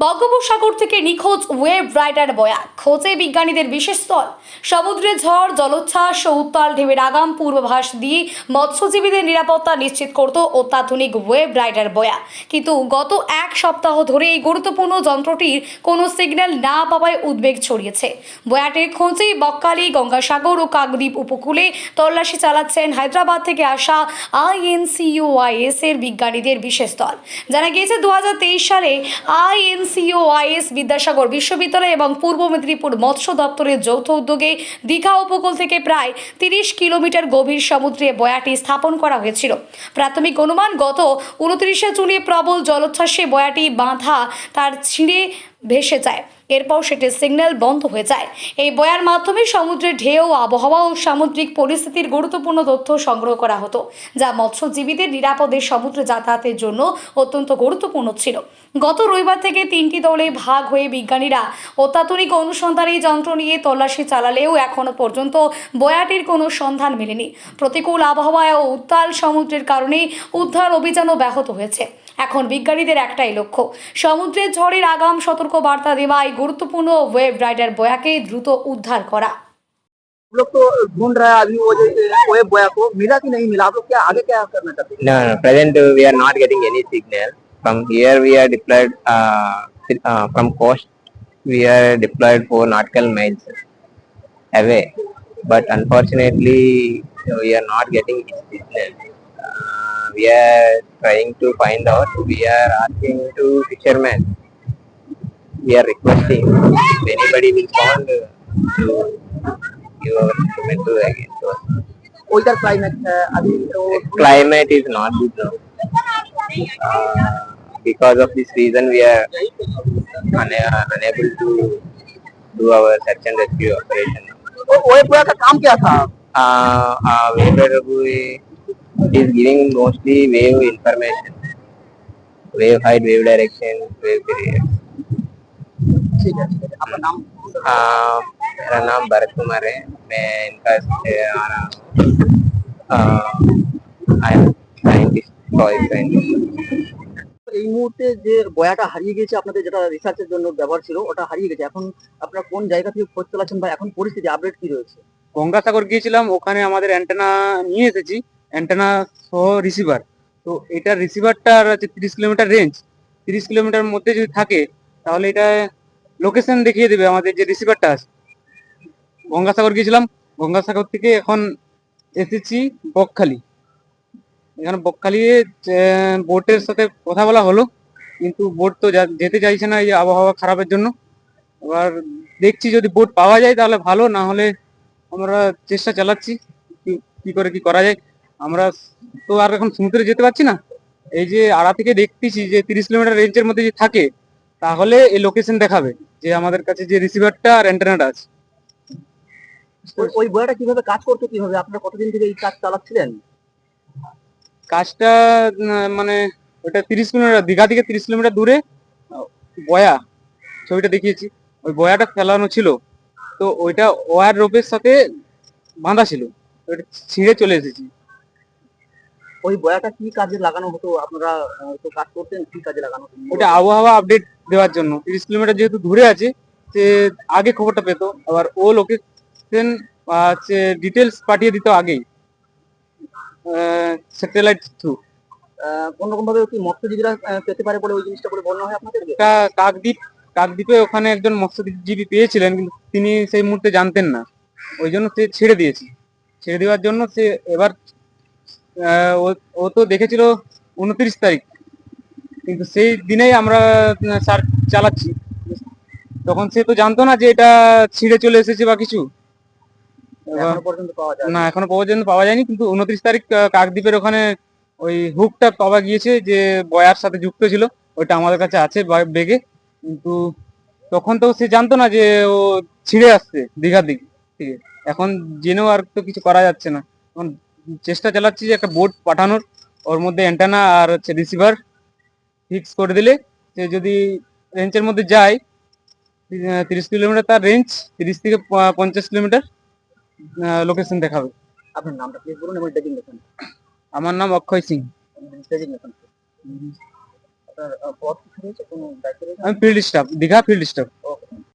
বঙ্গোপসাগর থেকে নিখোঁজ ওয়েব রাইডার বয়া খোঁজে বিজ্ঞানীদের বিশেষ দল। সমুদ্রে ঝড়, জলোচ্ছ্বাস ও উত্তাল ঢেউয়ের আগাম পূর্বাভাস দিয়ে মৎস্যজীবীদের নিরাপত্তা নিশ্চিত করত অত্যাধুনিক ওয়েব রাইডার বয়া। কিন্তু গত এক সপ্তাহ ধরে এই গুরুত্বপূর্ণ যন্ত্রটির কোনো সিগন্যাল না পাওয়ায় উদ্বেগ ছড়িয়েছে। বয়াটির খোঁজে বকখালি, গঙ্গাসাগর ও কাকদ্বীপ উপকূলে তল্লাশি চালাচ্ছেন হায়দ্রাবাদ থেকে আসা INCOIS এর বিজ্ঞানীদের বিশেষ দল। জানা গিয়েছে 2023 সালে INCOIS বিদ্যাসাগর বিশ্ববিদ্যালয় এবং পূর্ব মেদিনীপুর মৎস্য দপ্তরের যৌথ উদ্যোগে দীঘা উপকূল থেকে প্রায় 30 কিলোমিটার গভীর সমুদ্রে বয়াটি স্থাপন করা হয়েছিল। প্রাথমিক অনুমান, গত 29শে জুলাই প্রবল জলোচ্ছ্বাসে বয়াটি বাঁধা তার ছিঁড়ে ভেসে যায়। এরপর সেটির সিগন্যাল বন্ধ হয়ে যায়। এই বয়ার মাধ্যমে সমুদ্রের ঢেউ, আবহাওয়া ও সামুদ্রিক পরিস্থিতির গুরুত্বপূর্ণ তথ্য সংগ্রহ করা হতো, যা মৎস্যজীবীদের নিরাপদে সমুদ্রে যাতায়াতের জন্য অত্যন্ত গুরুত্বপূর্ণ ছিল। গত রবিবার থেকে 3টি দলে ভাগ হয়ে বিজ্ঞানীরা অত্যাধুনিক অনুসন্ধানী যন্ত্র নিয়ে তল্লাশি চালালেও এখনও পর্যন্ত বয়াটির কোনো সন্ধান মেলেনি। প্রতিকূল আবহাওয়া ও উত্তাল সমুদ্রের কারণে উদ্ধার অভিযানও ব্যাহত হয়েছে। এখন বিজ্ঞানীদের একটাই লক্ষ্য, সমুদ্রের ঝড়ের আগাম সতর্ক বার্তা দেওয়া এই গুরুত্বপূর্ণ ওয়েব রাইডার বয়াকে দ্রুত উদ্ধার করা। हम लोग तो ढूंढ रहा है अभी वो जो वेब बॉय को मिला कि नहीं मिला। आप लोग क्या आगे क्या करना चाहते हैं? No, no, present we are not getting any signal. From here we are deployed from coast. We are deployed 4 nautical miles away, but unfortunately we are not getting any signal. We are trying to find out. We are asking to fishermen. We are requesting if anybody will found to give our instrument to again. So, उधर climate अभी तो climate is not good now. Because of this reason we are unable to do our search and rescue operation. Web boy का काम क्या था? Weather is giving mostly wave information, wave height, wave direction, wave period. ठीक है आपका नाम? मेरा नाम भरत कुमार है। मैं इनका आ रहा हूँ साइंटिस्ट, सॉइल साइंटिस्ट। এই মুহূর্তে যে বয়াটা হারিয়ে গেছে, আপনাদের যেটা রিসার্চের জন্য ব্যবহার ছিল ওটা হারিয়ে গেছে, এখন আপনারা কোন জায়গা থেকে খোঁজ চালাচ্ছেন বা এখন পরিস্থিতি আপডেট কি রয়েছে? গঙ্গাসাগর গিয়েছিলাম, ওখানে আমাদের অ্যান্টেনা নিয়ে এসেছি, অ্যান্টেনা সহ রিসিভার। তো এটার রিসিভারটার হচ্ছে 30 কিলোমিটার রেঞ্জ। 30 কিলোমিটার মধ্যে যদি থাকে তাহলে এটা লোকেশন দেখিয়ে দেবে আমাদের যে রিসিভারটা আছে। গঙ্গাসাগর গিয়েছিলাম, গঙ্গাসাগর থেকে এখন এসেছি বকখালি। এখানে বকখালি বোটের সাথে কথা বলা হলো, কিন্তু বোট তো যেতে চাইছে না এই আবহাওয়া খারাপের জন্য। এবার দেখছি যদি বোট পাওয়া যায় তাহলে ভালো, না হলে আমরা চেষ্টা চালাচ্ছি কি করে কি করা যায়। আমরা তো আর এখন সমুদ্রে যেতে পারছি না, এই যে আড়া থেকে দেখতেছি যে 30 কিলোমিটার রেঞ্জের মধ্যে যদি থাকে তাহলে এই লোকেশন দেখাবে যে আমাদের কাছে যে রিসিভারটা আর অ্যান্টেনাটা আছে। ওই বয়াটা কিভাবে কাজ করতো, কিভাবে আপনারা কতদিন থেকে এই কাজ চালাচ্ছিলেন? কাজটা মানে ওটা 30 কিলোমিটার, দীঘা থেকে 30 কিলোমিটার দূরে বয়া, ছবিটা দেখিয়েছি, ওই বয়াটা ফেলানো ছিল। তো ওইটা ওয়ার রোপের সাথে বাঁধা ছিল, ওইটা ছিঁড়ে চলে এসেছি। ওই বয়াটা কি কাজে লাগানো হতো? আপনারা তো কাজ করতেন, কি কাজে লাগানো হতো? ওটা আবহাওয়া আপডেট দেওয়ার জন্য। 30 কিলোমিটার যেহেতু দূরে আছে, সে আগে খবরটা পেতো, আবার ও লোকেশন হচ্ছে ডিটেলস পাঠিয়ে দিত আগেই স্যাটেলাইট থ্রু। কোন রকম ভাবে কি মৎস্যজীবীরা পেতে পারে বলে ওই জিনিসটা বলে বলা হয় আপনাদেরকে? কাকদ্বীপে ওখানে একজন মৎস্যজীবী পেয়েছিলেন, কিন্তু তিনি সেই মুহূর্তে জানতেন না, ওই জন্য সে ছেড়ে দিয়েছে। ছেড়ে দেওয়ার জন্য সে এবার ও তো দেখেছিল 29 তারিখ, কিন্তু সেই দিনেই আমরা সার্চ চালাচ্ছি, তখন সে তো জানতো না যে এটা ছিঁড়ে চলে এসেছে বা কিছু। এখনো পর্যন্ত পাওয়া যায় না, এখনো পর্যন্ত পাওয়া যায়নি, কিন্তু 29 তারিখ কাকদ্বীপের ওখানে ওই হুকটা পাওয়া গিয়েছে যে বয়ার সাথে যুক্ত ছিল, ওইটা আমাদের কাছে আছে বেগে। কিন্তু তখন তো সে জানতো না যে ও ছিঁড়ে আসছে দীঘার দিকে থেকে। এখন জেনেও আর তো কিছু করা যাচ্ছে না। এখন চেষ্টা চালাচ্ছি যে একটা বোট পাঠানোর, ওর মধ্যে অ্যান্টেনা আর হচ্ছে রিসিভার ফিক্স করে দিলে সে যদি রেঞ্জের মধ্যে যায়, 30 কিলোমিটার তার রেঞ্জ, 30 থেকে 50 কিলোমিটার লোকেশন দেখাবে। আপনার নামটা প্লিজ বলুন এবং ডেজিগনেশন। আমার নাম অক্ষয় সিং। ডেজিগনেশন। আপনার পদ কিছু রয়েছে, কোনো দায়িত্ব রয়েছে? আমি field staff, Digha field staff.